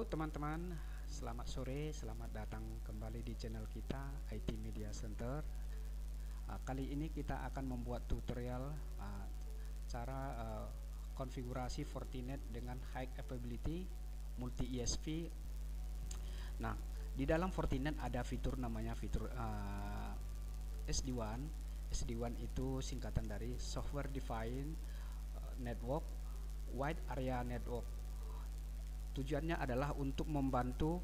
teman-teman, selamat sore, selamat datang kembali di channel kita IT Media Center. Kali ini kita akan membuat tutorial cara konfigurasi Fortinet dengan high availability multi ISP. Nah, di dalam Fortinet ada fitur namanya fitur SD-WAN. SD-WAN itu singkatan dari Software Defined Network Wide Area Network. Tujuannya adalah untuk membantu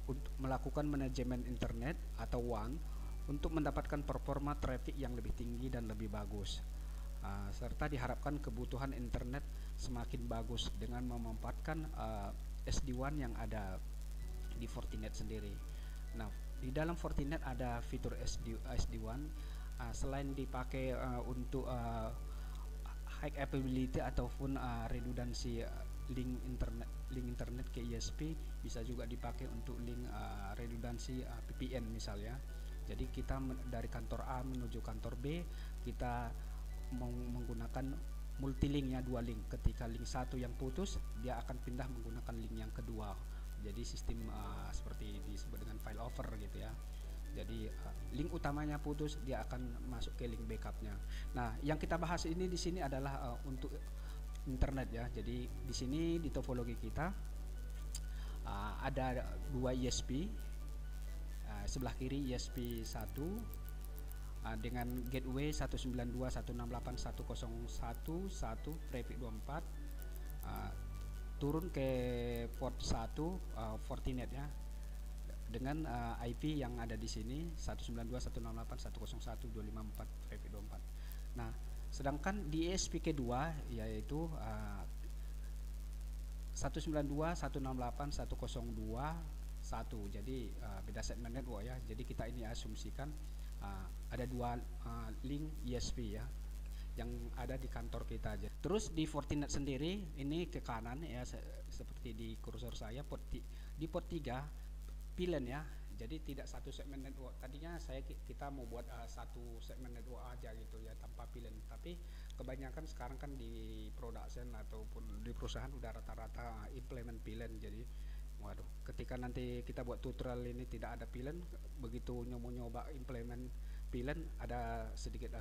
untuk melakukan manajemen internet atau WAN untuk mendapatkan performa traffic yang lebih tinggi dan lebih bagus, serta diharapkan kebutuhan internet semakin bagus dengan memanfaatkan SD-WAN yang ada di Fortinet sendiri. Nah, di dalam Fortinet ada fitur SD-WAN, selain dipakai untuk high availability ataupun redundancy link internet ke ISP, bisa juga dipakai untuk link redundansi VPN misalnya. Jadi kita dari kantor A menuju kantor B, kita menggunakan multilinknya, dua link. Ketika link satu yang putus, dia akan pindah menggunakan link yang kedua. Jadi sistem seperti disebut dengan failover gitu ya. Jadi link utamanya putus, dia akan masuk ke link backupnya. Nah, yang kita bahas ini di sini adalah untuk internet ya. Jadi di sini di topologi kita ada dua ISP. Sebelah kiri ISP 1 dengan gateway 192.168.101.1 traffic 24, turun ke port 1 Fortinet ya, dengan IP yang ada di sini 192.168.101.254 traffic 24. Nah, sedangkan di ISP kedua yaitu 192.168.102.1, jadi beda segmen network ya. Jadi kita ini asumsikan ada dua link ISP ya yang ada di kantor kita aja. Terus di Fortinet sendiri ini ke kanan ya, seperti di kursor saya, di port 3 VLAN ya. Jadi tidak satu segmen network. Tadinya kita mau buat satu segmen network aja gitu ya, tanpa VLAN. Tapi kebanyakan sekarang kan di production ataupun di perusahaan udah rata-rata implement VLAN. Jadi waduh, ketika nanti kita buat tutorial ini tidak ada VLAN, begitu nyoba implement VLAN ada sedikit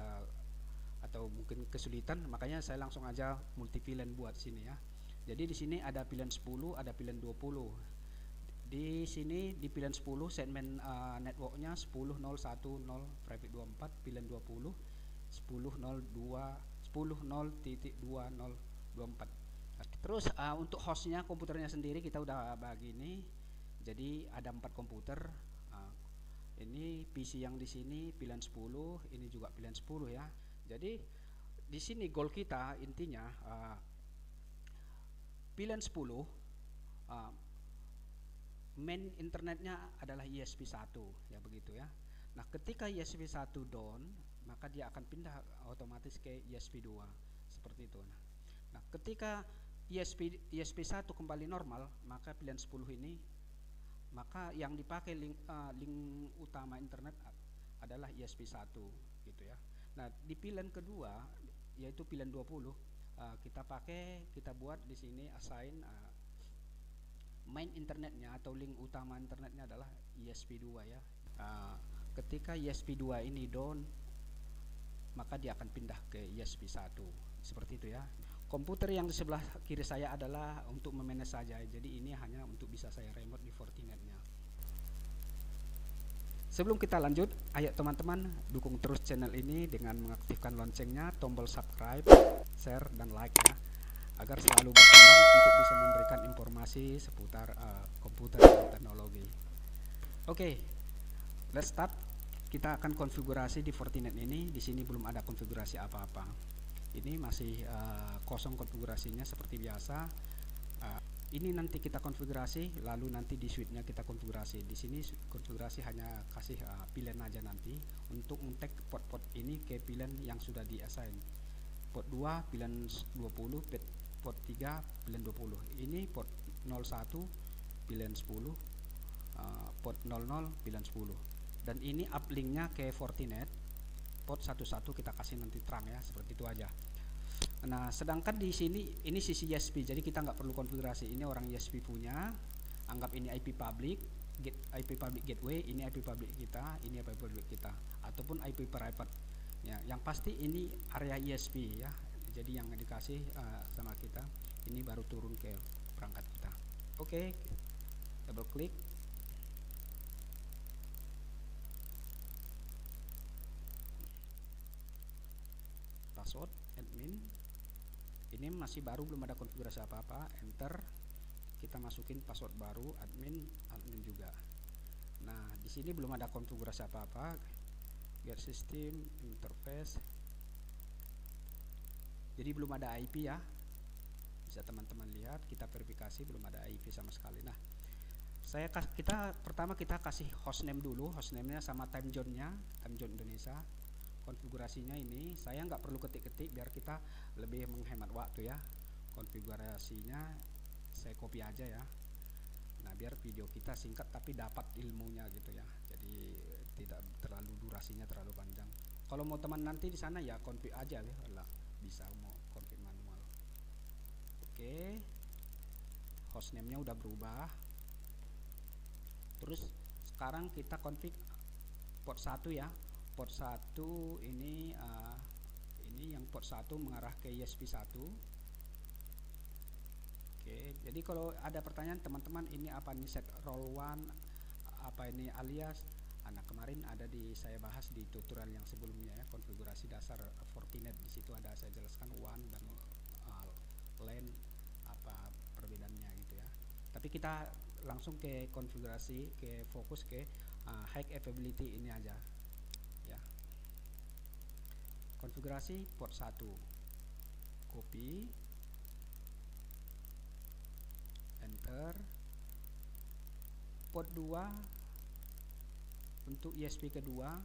atau mungkin kesulitan, makanya saya langsung aja multi VLAN buat sini ya. Jadi di sini ada VLAN 10, ada VLAN 20. Di sini di VLAN 10 segmen networknya 10.0.1.0 traffic 24, VLAN 20 10.0.20.24. Terus untuk hostnya, komputernya sendiri kita udah bagi ini. Jadi ada 4 komputer. Ini PC yang di sini VLAN 10, ini juga VLAN 10 ya. Jadi di sini goal kita intinya VLAN 10 main internetnya adalah ISP 1 ya, begitu ya. Nah, ketika ISP 1 down, maka dia akan pindah otomatis ke ISP 2 seperti itu. Nah, ketika ISP 1 kembali normal, maka VLAN 10 ini, maka yang dipakai link utama internet adalah ISP 1 gitu ya. Nah, di VLAN kedua yaitu VLAN 20, kita buat di sini assign main internetnya atau link utama internetnya adalah ISP 2 ya. Ketika ISP 2 ini down, maka dia akan pindah ke ISP 1 seperti itu ya. Komputer yang di sebelah kiri saya adalah untuk memanage saja, jadi ini hanya untuk bisa saya remote di Fortinetnya. Sebelum kita lanjut, ayo teman-teman dukung terus channel ini dengan mengaktifkan loncengnya, tombol subscribe, share, dan like ya, agar selalu berkembang untuk bisa memberikan informasi seputar komputer dan teknologi. Oke, let's start. Kita akan konfigurasi di Fortinet ini. Di sini belum ada konfigurasi apa-apa. Ini masih kosong konfigurasinya seperti biasa. Ini nanti kita konfigurasi, lalu nanti di switchnya kita konfigurasi. Di sini konfigurasi hanya kasih VLAN aja nanti untuk men-tag port-port ini ke VLAN yang sudah di-assign. Port 2 VLAN 20, port 3 VLAN 20. Ini port 01 VLAN 10, port 00 VLAN 10. Dan ini uplinknya ke Fortinet. Port 11 kita kasih nanti terang ya, seperti itu aja. Nah, sedangkan di sini ini sisi ISP, jadi kita nggak perlu konfigurasi. Ini orang ISP punya. anggap ini IP public, IP public gateway, ini IP public kita, ini IP public kita, ataupun IP private. Ya, yang pasti ini area ISP ya. Jadi yang dikasih sama kita ini baru turun ke perangkat kita. Oke, double klik. Password admin. Ini masih baru, belum ada konfigurasi apa-apa. Enter. Kita masukin password baru admin juga. Nah, di sini belum ada konfigurasi apa-apa. Get system interface. Jadi belum ada IP ya. Bisa teman-teman lihat, kita verifikasi belum ada IP sama sekali. Nah, pertama kita kasih hostname dulu, hostname-nya sama time zone-nya, time zone Indonesia. Konfigurasinya ini saya nggak perlu ketik-ketik biar kita lebih menghemat waktu ya. Konfigurasinya saya copy aja ya. Nah, biar video kita singkat tapi dapat ilmunya gitu ya. Jadi tidak terlalu durasinya terlalu panjang. Kalau mau teman nanti di sana ya config aja ya, lah bisa mau config manual. Oke, hostname-nya udah berubah. Terus sekarang kita config port 1 ya. Port 1 ini yang port 1 mengarah ke ESP1. Oke, jadi kalau ada pertanyaan teman-teman, ini apa nih set role 1, apa ini alias? Nah, kemarin ada saya bahas di tutorial yang sebelumnya ya, konfigurasi dasar Fortinet. Di situ ada saya jelaskan WAN dan LAN apa perbedaannya gitu ya. Tapi kita langsung ke konfigurasi, fokus ke high availability ini aja ya. Konfigurasi port 1, copy, enter. Port 2 untuk ISP kedua,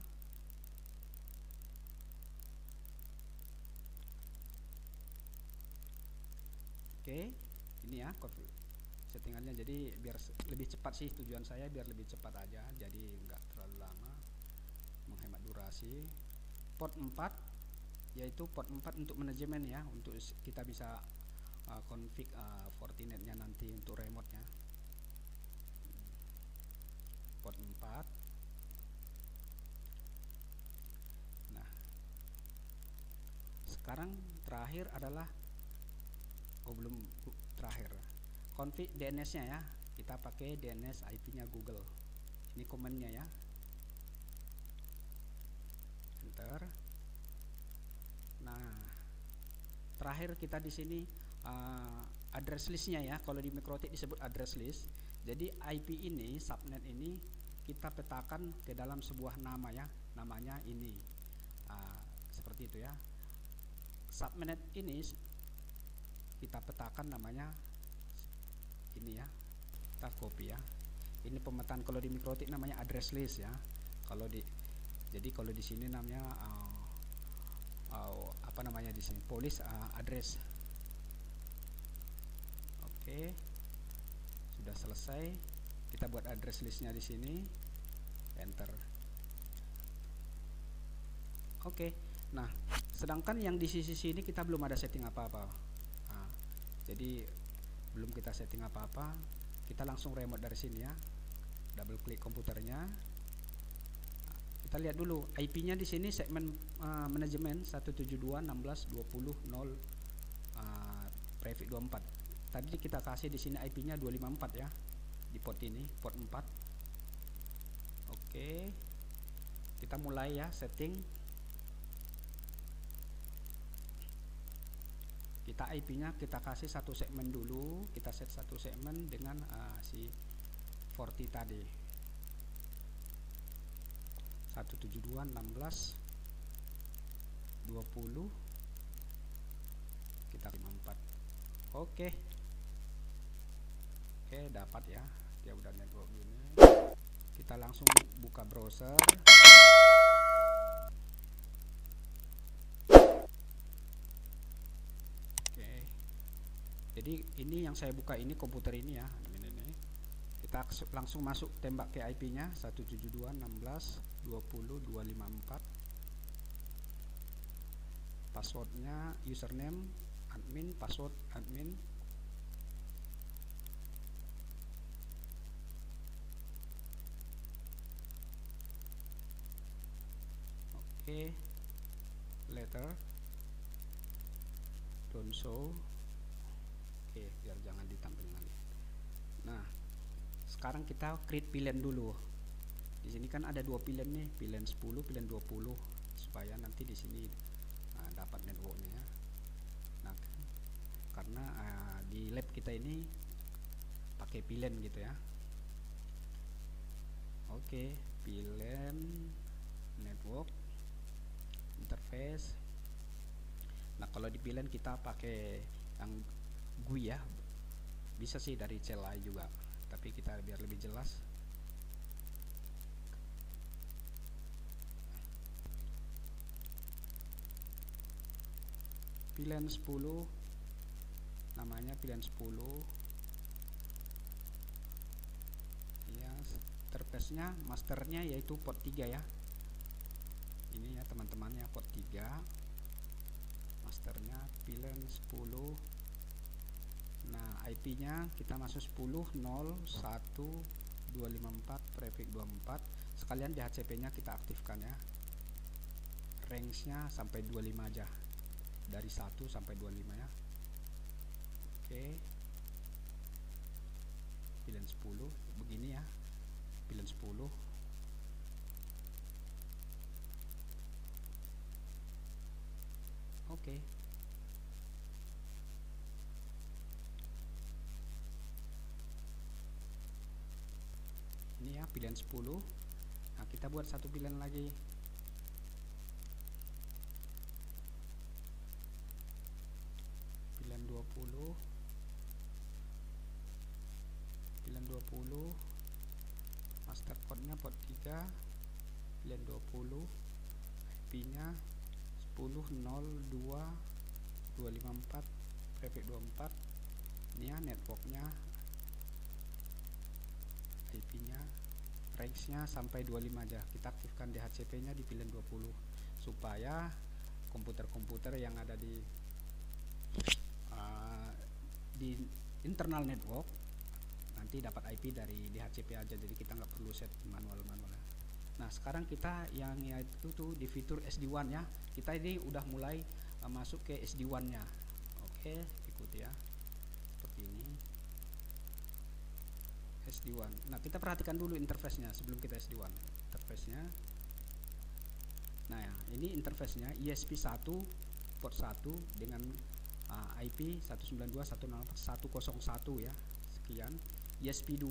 oke, ini ya settingannya. Jadi biar lebih cepat sih, tujuan saya biar lebih cepat aja, jadi nggak terlalu lama, menghemat durasi. Port 4 yaitu port 4 untuk manajemen ya, untuk kita bisa config Fortinetnya nanti untuk remote nya. Port 4. Nah, sekarang terakhir adalah belum terakhir, config DNS nya ya. Kita pakai DNS IP nya Google. Ini komennya ya. Enter. Nah, terakhir kita di sini address listnya ya. Kalau di Mikrotik disebut address list. Jadi IP ini, subnet ini kita petakan ke dalam sebuah nama ya. Namanya ini seperti itu ya. Subnet ini kita petakan namanya ini ya. Kita copy ya. Ini pemetaan, kalau di Mikrotik namanya address list ya. Jadi kalau di sini namanya apa namanya di sini, police address. Oke, sudah selesai. Kita buat address listnya di sini, enter. Oke, nah sedangkan yang di sisi sini kita belum ada setting apa-apa. Jadi belum kita setting apa-apa, kita langsung remote dari sini ya. Double klik komputernya. Kita lihat dulu IP-nya di sini segmen manajemen 172.16.20.0 prefix 24. Tadi kita kasih di sini IP-nya 254 ya. Di port ini, port 4. Oke. Kita mulai ya setting. Kita IP-nya kita kasih satu segmen dulu, kita set satu segmen dengan si Forti tadi 172.16.20 kita 54. Oke, dapat ya, dia udah network gini. Kita langsung buka browser. Jadi ini yang saya buka ini komputer ini ya, ini. Kita langsung masuk tembak ke IP-nya 172.16.20.254. Passwordnya username admin, password admin. Oke, letter don't show. Oke, biar jangan ditampilkan lagi. Nah, sekarang kita create pilihan dulu. Di sini kan ada dua pilihan nih, pilihan 10, pilihan 20, supaya nanti di sini dapat networknya ya. Nah, karena di lab kita ini pakai pilihan gitu ya. Oke, pilihan network interface. Nah, kalau di pilihan kita pakai yang GUI ya, bisa sih dari CLI juga, tapi kita biar lebih jelas. Pilihan 10, namanya pilihan 10 ya. Interface-nya, masternya yaitu port 3 ya. Ini ya teman-teman ya, port 3 masternya pilihan 10. Nah, IP-nya kita masuk 10.0.1.254 prefix 24. Sekalian DHCP-nya kita aktifkan ya. Range-nya sampai 25 aja. Dari 1 sampai 25 ya. Oke. Pilihan 10 begini ya. Pilihan 10. Oke. Ini ya pilihan 10. Nah, kita buat satu pilihan lagi. Pilihan 20. Pilihan 20. Master code-nya port 3. Pilihan 20. IP-nya 10.0.2.254 prefix 24. Ini ya networknya, IP-nya, range-nya sampai 25 aja. Kita aktifkan DHCP-nya di pilihan 20 supaya komputer-komputer yang ada di internal network nanti dapat IP dari DHCP aja, jadi kita nggak perlu set manual-manual. Nah, sekarang kita yang yaitu tuh di fitur SD-WAN ya. Kita ini udah mulai masuk ke SD-WAN-nya. Oke, ikuti ya. Seperti ini. SD-WAN. Nah, kita perhatikan dulu interface-nya sebelum kita SD-WAN. Interface-nya. Nah, ya, ini interface-nya ESP1 port 1 dengan IP 192.168.101 ya. Sekian. ESP2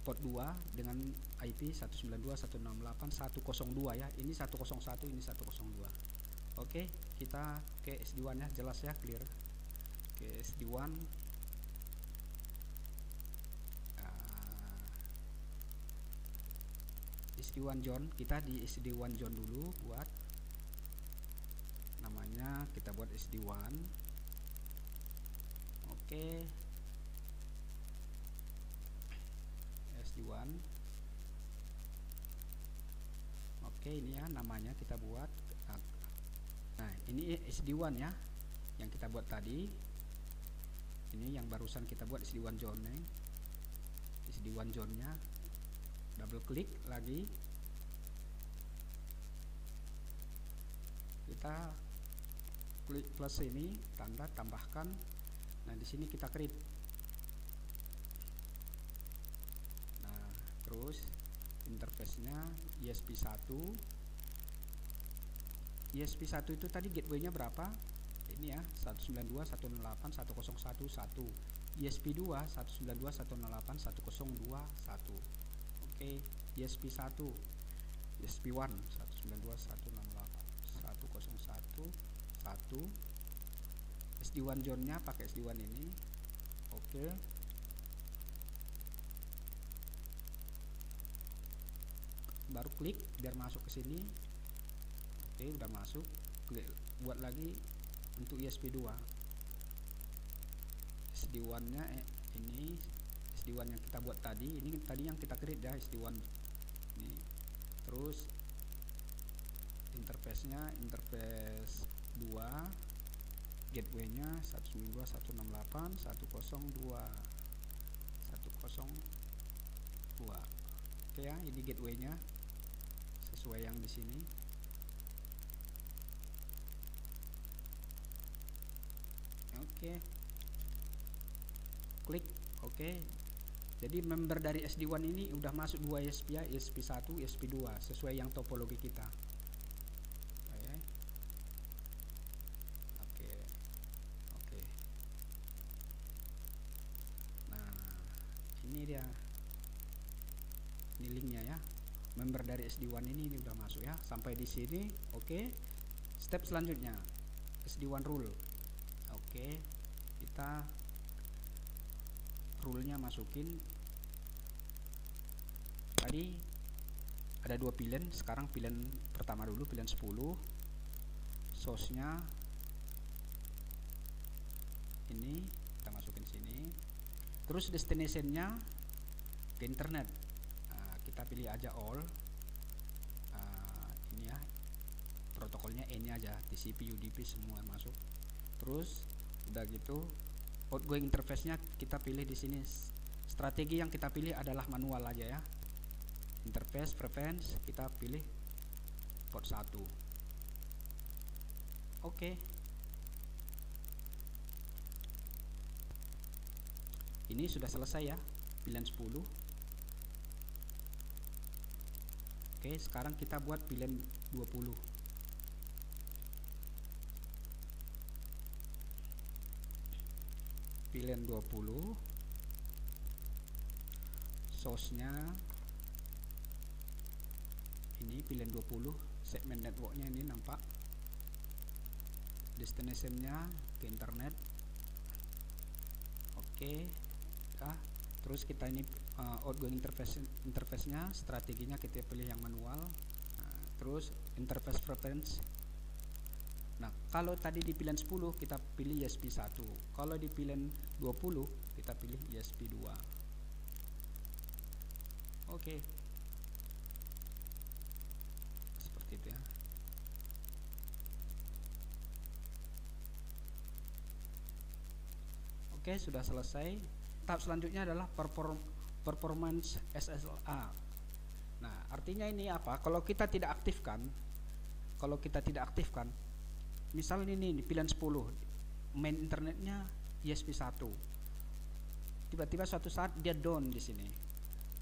port 2 dengan IP 192.168.102 ya. Ini 101, ini 102. Oke, kita ke SD-WAN ya, jelas ya, clear. Ke SD-WAN. SD-WAN zone, kita di SD-WAN zone dulu buat namanya, kita buat SD-WAN. Oke. SD-WAN. Oke, ini ya namanya kita buat. Nah, ini SD-WAN ya yang kita buat tadi. Ini yang barusan kita buat SD-WAN zone. SD-WAN zone-nya. Double klik lagi. Kita klik plus ini, tanda tambahkan. Nah, di sini kita create. Nah, terus interface-nya ESP1. ESP1 itu tadi gateway-nya berapa? Ini ya, 192.168.101.1. ESP2 192.168.102.1. Oke, ESP1. ESP1 192.168.101.1. SD-WAN zone-nya pakai SD-WAN ini. Oke. Baru klik biar masuk ke sini. Oke, udah masuk. Klik buat lagi untuk ESP2. SD-WAN-nya ini SD-WAN yang kita buat tadi. Ini tadi yang kita create ya, SD-WAN. Ini. Terus interface-nya interface 2. Gateway-nya 192.168.102. Oke ya, ini gateway-nya sesuai yang di sini. Oke. Klik oke. Jadi member dari SD1 ini udah masuk 2 ESP ya, ESP1, ESP2 sesuai yang topologi kita. Oke. Oke. Oke. Nah, ini dia. Ini linknya ya. Member dari SD1 ini udah masuk ya. Sampai di sini oke. Step selanjutnya SD1 rule. Oke. Kita rule-nya masukin. Tadi ada 2 pilihan, sekarang pilihan pertama dulu, pilihan 10. Source-nya ini kita masukin sini. Terus destination-nya ke internet. Kita pilih aja all. Ini ya. Protokolnya ini aja, TCP, UDP semua masuk. Terus udah gitu outgoing interface-nya kita pilih di sini. Strategi yang kita pilih adalah manual aja ya. Interface preference kita pilih port 1. Oke. Ini sudah selesai ya, pilihan 10. Oke, sekarang kita buat pilihan 20. Pilihan 20, source-nya ini pilihan 20, segmen networknya ini nampak, destination-nya ke internet. Oke. Terus kita ini outgoing interface-nya, strateginya kita pilih yang manual. Terus interface preference. Nah, kalau tadi di pilihan 10 kita pilih ESP1. Kalau di pilihan 20 kita pilih ESP2. Oke. Seperti itu ya. Oke, sudah selesai. Tahap selanjutnya adalah performance SSLA. Nah, artinya ini apa? Kalau kita tidak aktifkan, misalnya ini di pilihan 10, main internetnya ESP1. Tiba-tiba suatu saat dia down di sini.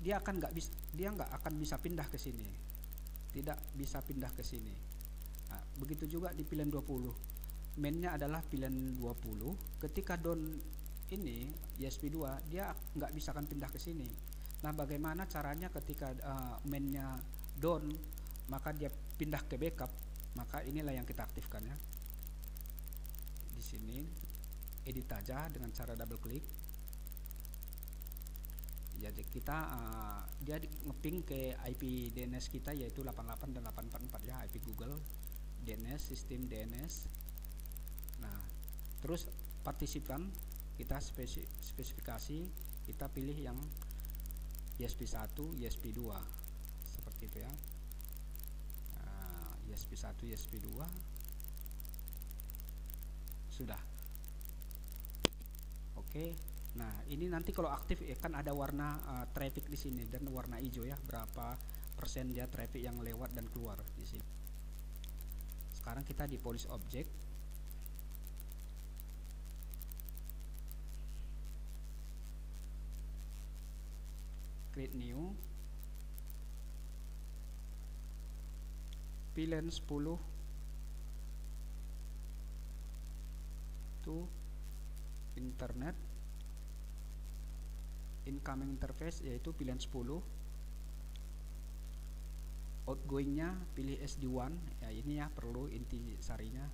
Dia nggak akan bisa pindah ke sini. Tidak bisa pindah ke sini. Nah, begitu juga di pilihan 20. Mainnya adalah pilihan 20. Ketika down ini ESP2, dia nggak bisa akan pindah ke sini. Nah, bagaimana caranya ketika mainnya down, maka dia pindah ke backup? Maka inilah yang kita aktifkan ya. Di sini edit aja dengan cara double klik. Jadi kita dia ngeping ke IP DNS kita yaitu 88 dan 844 ya, IP Google DNS, sistem DNS. Nah, terus partisipan kita spesifikasi, kita pilih yang ESP1, ESP2 seperti itu ya. ESP1, ESP2 sudah. Oke. Nah, ini nanti kalau aktif kan ada warna traffic di sini dan warna hijau ya, berapa persen dia traffic yang lewat dan keluar di sini. Sekarang kita di police object. Create new. Pilihan 10 to internet. Incoming interface yaitu pilihan 10. Outgoingnya pilih SD1 ya, ini ya perlu inti sarinya.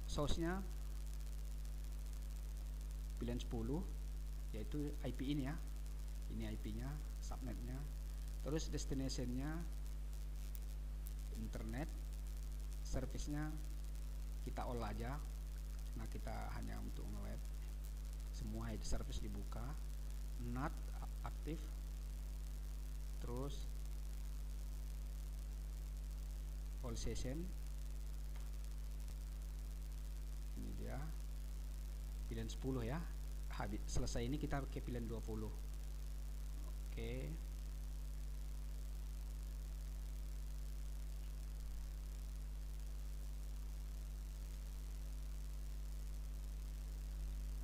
Source-nya pilihan 10 yaitu IP ini ya, ini IP-nya, subnet-nya. Terus destination-nya internet, service-nya kita all aja. Nah, kita hanya untuk nge-web. Semua service dibuka. NAT aktif. Terus all session. Ini dia pilihan 10 ya. Habis selesai ini kita ke pilihan 20. Oke.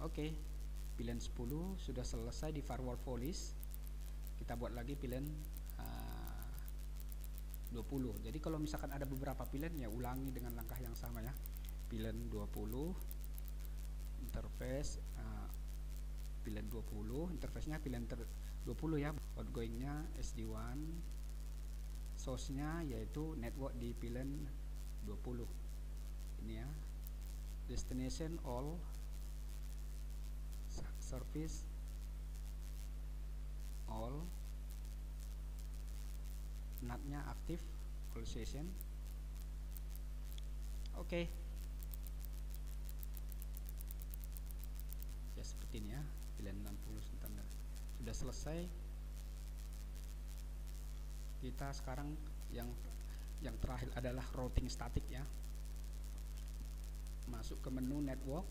Oke, pilihan 10 sudah selesai di firewall policy. Kita buat lagi pilihan 20. Jadi kalau misalkan ada beberapa pilihan, ya ulangi dengan langkah yang sama ya. Pilihan 20 interface, pilihan 20 interface-nya pilihan 20 ya. Outgoing-nya SD-WAN, source-nya yaitu network di pilihan 20 ini ya. Destination all, service all, NAT-nya aktif, all session. Oke. Ya seperti ini ya, pilihan 60 standar sudah selesai. Kita sekarang yang terakhir adalah routing static ya. Masuk ke menu network,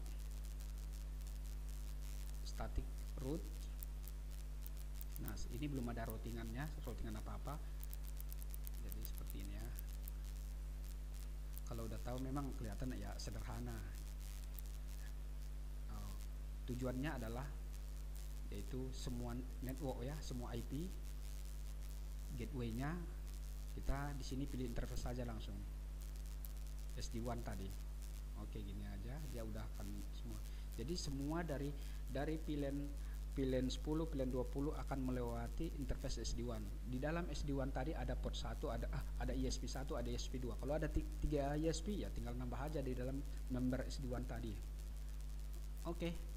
static route. Nah, ini belum ada routingannya, routingan apa-apa. Jadi seperti ini ya. Kalau udah tahu memang kelihatan ya sederhana. Tujuannya adalah yaitu semua network ya, semua IP, gateway-nya kita di sini pilih interface saja langsung. SD-WAN tadi. Oke, gini aja dia udah akan semua. Jadi semua dari pilihan 10, pilihan 20 akan melewati interface SD-WAN. Di dalam SD-WAN tadi ada port 1, ada ISP 1, ada ISP 2. Kalau ada 3 ISP ya tinggal nambah aja di dalam member SD-WAN tadi. Oke.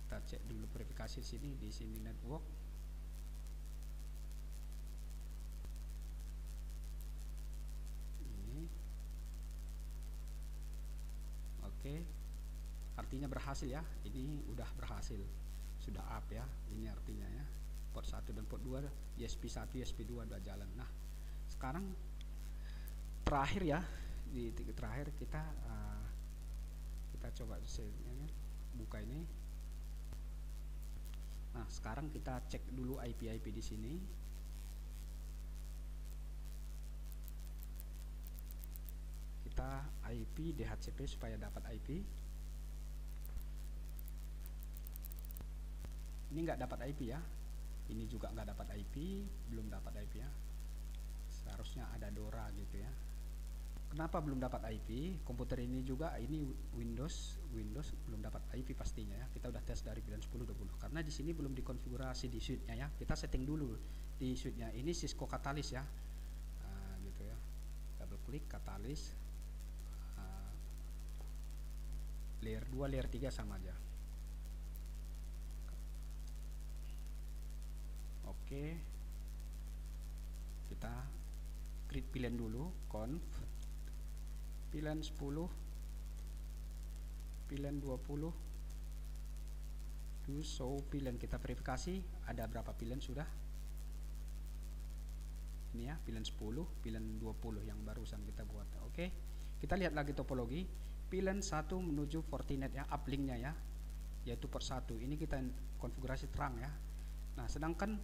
Kita cek dulu verifikasi di sini network. Ini. Oke. Artinya berhasil ya. Ini udah berhasil. Sudah up ya. Ini artinya ya. Port 1 dan port 2 ISP 1, ISP 2 udah jalan. Nah, sekarang terakhir ya. Di titik terakhir kita coba buka ini. Nah, sekarang kita cek dulu IP-IP di sini. Kita IP DHCP supaya dapat IP. Ini nggak dapat IP ya. Ini juga nggak dapat IP, belum dapat IP ya. Seharusnya ada DORA gitu ya. Kenapa belum dapat IP? Komputer ini juga ini Windows belum dapat IP pastinya ya. Kita udah tes dari pilihan 10 20. Karena di sini belum dikonfigurasi di suite-nya ya. Kita setting dulu di suite-nya. Ini Cisco Catalyst ya. Gitu ya. Double klik Catalyst. Layer 2, layer 3 sama aja. Oke. Kita create pilihan dulu, conf pilihan 10, pilihan 20, to show pilihan. Kita verifikasi ada berapa pilihan sudah. Ini ya, pilihan 10, pilihan 20 yang barusan kita buat. Oke. Kita lihat lagi topologi. Pilihan 1 menuju Fortinet ya, uplinknya ya, yaitu port 1. Ini kita konfigurasi terang ya. Nah, sedangkan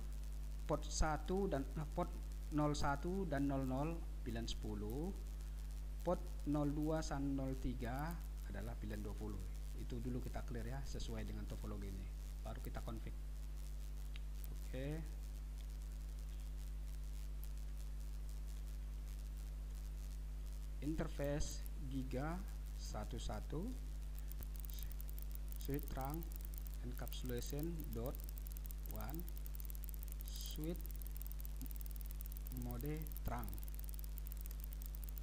port 1 dan port 01 dan 00 pilihan 10, port 02 dan 03 adalah pilihan 20. Itu dulu kita clear ya, sesuai dengan topologi ini. Baru kita config. Oke. Interface giga 11 suite trunk encapsulation dot 1 suite mode trunk.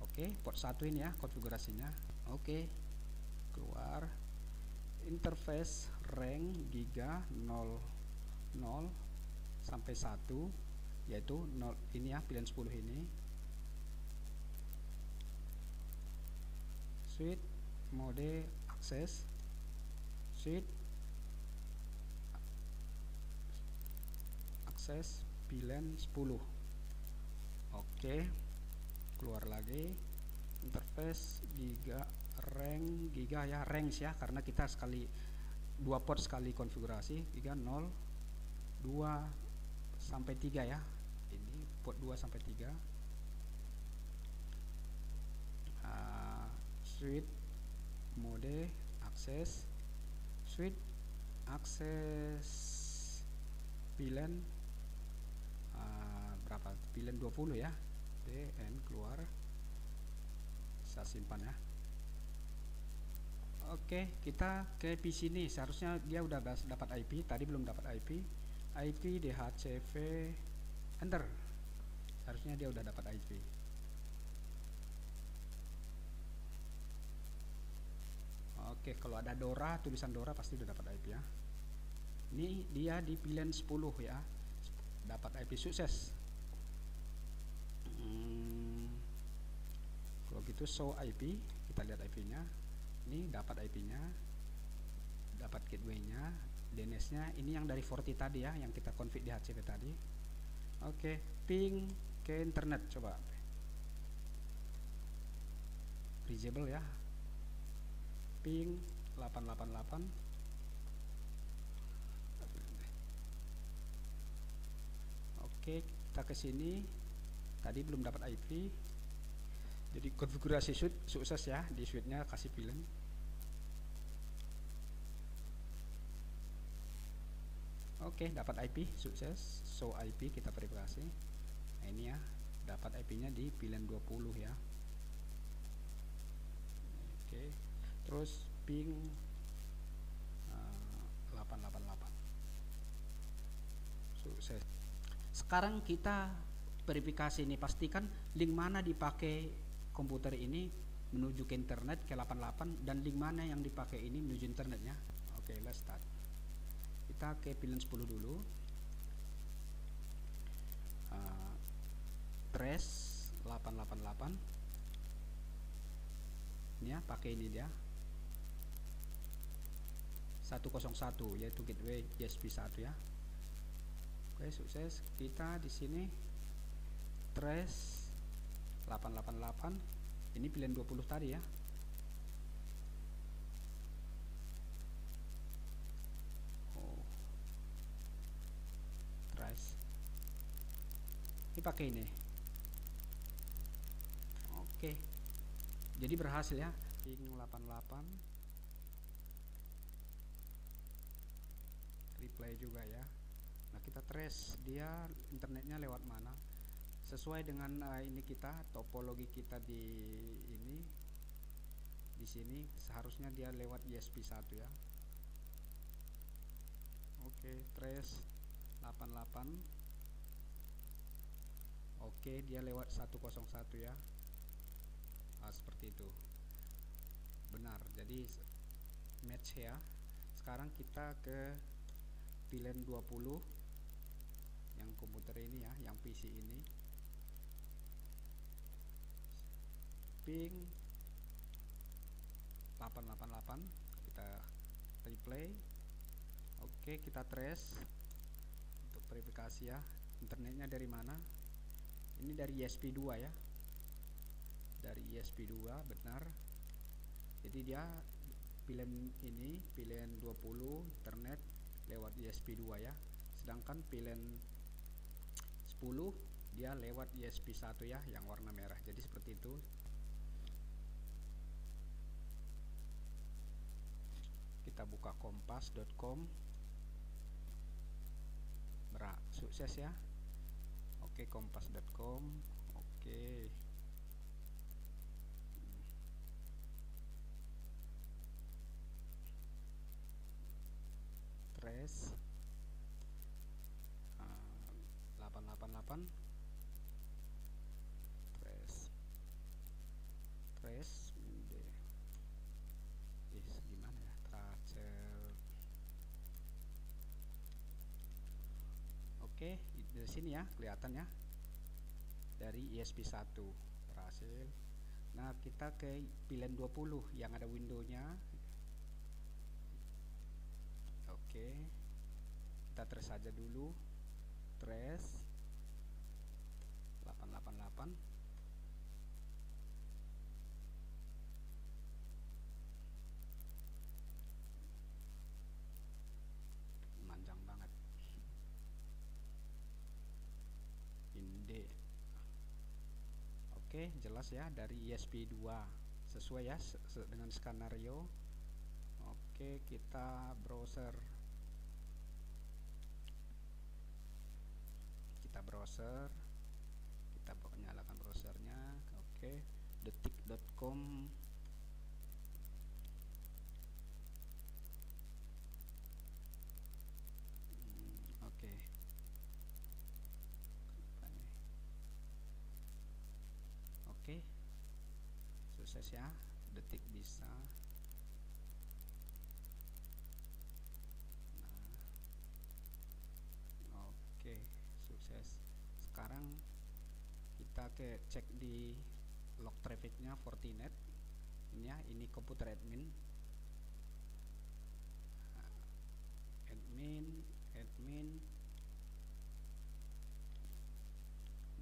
Oke, port 1 ini ya konfigurasinya. Oke, keluar. Interface rank giga 00 sampai 1, yaitu 0 ini ya, pilihan 10 ini. Suite mode access, suite akses pilihan 10. Oke, keluar lagi. Interface giga rank giga ya, range ya, karena kita sekali 2 port sekali konfigurasi. Giga 0 2 sampai 3 ya. Ini port 2 sampai 3. Suite mode akses switch akses VLAN berapa VLAN 20 ya. DN keluar, saya simpan ya. Oke, kita ke PC ini. Seharusnya dia udah dapat IP, tadi belum dapat IP. IP DHCP enter. Seharusnya dia udah dapat IP. Oke, kalau ada Dora, tulisan Dora pasti udah dapat IP ya. Ini dia di VLAN 10 ya. Dapat IP sukses. Kalau gitu show IP, kita lihat IP-nya. Ini dapat IP-nya, dapat gateway-nya, DNS-nya. Ini yang dari Forti tadi ya, yang kita config di HCP tadi. Oke, ping ke internet coba. Reachable ya. Ping 888. Oke, kita ke sini. Tadi belum dapat IP. Jadi konfigurasi switch sukses ya, di switchnya kasih VLAN. Oke, dapat IP sukses, show IP, kita verifikasi. Nah, ini ya, dapat IP-nya di VLAN 20 ya. Oke, terus ping 888 sukses. Sekarang kita verifikasi ini, pastikan link mana dipakai komputer ini menuju ke internet ke 88 dan link mana yang dipakai ini menuju internetnya. Oke, let's start. Kita ke VLAN 10 dulu. Trace 888. Ini ya, pakai ini dia. 101 yaitu gateway ESP1 ya. Oke, sukses. Kita di sini trace 888. Ini VLAN 20 tadi ya. Trace. Ini pakai ini. Oke. Jadi berhasil ya. Ping 88. Replay juga ya. Nah, kita trace dia internetnya lewat mana sesuai dengan ini kita topologi kita di ini di sini seharusnya dia lewat ESP1 ya. Oke, trace 88. Oke, dia lewat 101 ya. Seperti itu. Benar. Jadi match ya. Sekarang kita ke VLAN 20 yang komputer ini ya, yang PC ini. Ping 888, kita replay. Oke, kita trace untuk verifikasi ya, internetnya dari mana. Ini dari ESP2 ya, dari ESP2 benar. Jadi dia VLAN ini VLAN 20 internet lewat ESP2 ya, sedangkan VLAN 10 dia lewat ESP1 ya, yang warna merah. Jadi seperti itu. Kita buka kompas.com. Sukses ya. Oke, kompas.com. Oke. Trace 888. Trace gimana ya, tracer. Oke, dari sini ya kelihatan ya, dari ESP1 berhasil. Nah, kita ke VLAN 20 yang ada windownya. Oke, kita trace saja dulu. Trace 888. Panjang banget. Oke, jelas ya, dari ESP2 sesuai ya dengan skenario. Oke, kita browser, kita nyalakan browsernya. Oke, detik.com. Oke, oke, sukses ya, detik bisa. Nah, oke, sukses. Sekarang kita cek di log trafficnya Fortinet. Ini ya, ini komputer admin.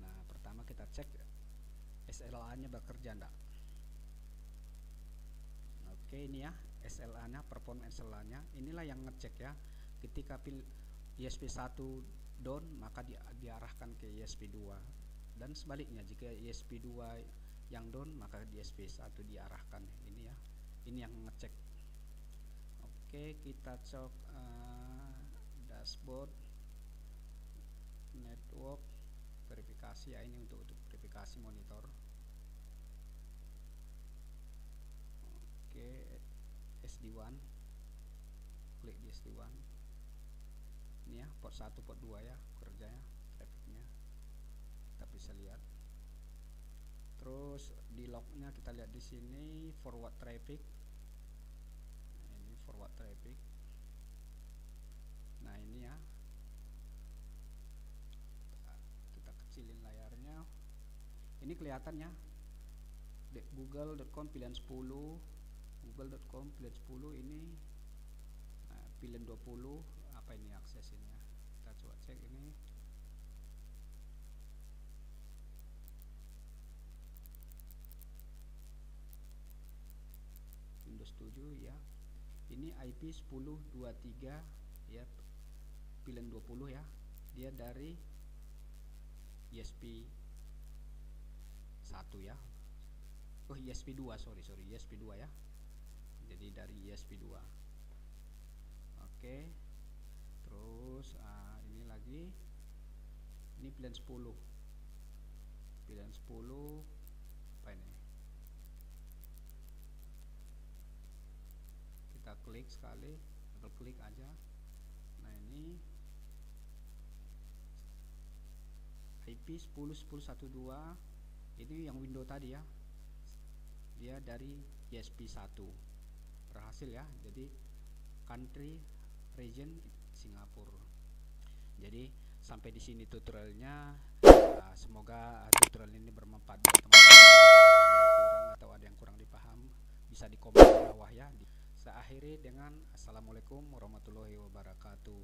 Nah, pertama kita cek SLA nya bekerja enggak. Oke, ini ya SLA nya, perform SLA nya. Inilah yang ngecek ya, ketika ISP1 down maka diarahkan ke ISP2, dan sebaliknya jika ISP2 yang down maka di ISP1 diarahkan. Ini ya, ini yang ngecek. Oke, kita cek dashboard network verifikasi ya, ini untuk verifikasi monitor. Oke, SD1, klik di SD1. Ini ya, port 1 port 2 ya kerjanya, trafficnya kita bisa lihat. Terus di lognya kita lihat di sini forward traffic. Ini forward traffic. Nah, ini ya, kita kecilin layarnya. Ini kelihatannya google.com pilihan 10, google.com pilihan 10 ini. Nah, pilihan 20 apa ini akses ini ya, kita coba cek ini. Windows 7 ya, ini IP 1023 ya, pilihan 20 ya, dia dari ISP 1 ya. Oh, ISP 2, sorry ISP 2 ya, jadi dari ISP 2. Oke, terus ini lagi, ini pilihan 10 apa ini, kita klik sekali, double klik aja. Nah, ini IP 10.10.1.2, ini yang window tadi ya, dia dari ISP1 berhasil ya. Jadi country region Singapura. Jadi sampai di sini tutorialnya. Semoga tutorial ini bermanfaat buat teman-teman. Ada yang kurang dipaham bisa di komen di bawah ya. Saya akhiri dengan assalamualaikum warahmatullahi wabarakatuh.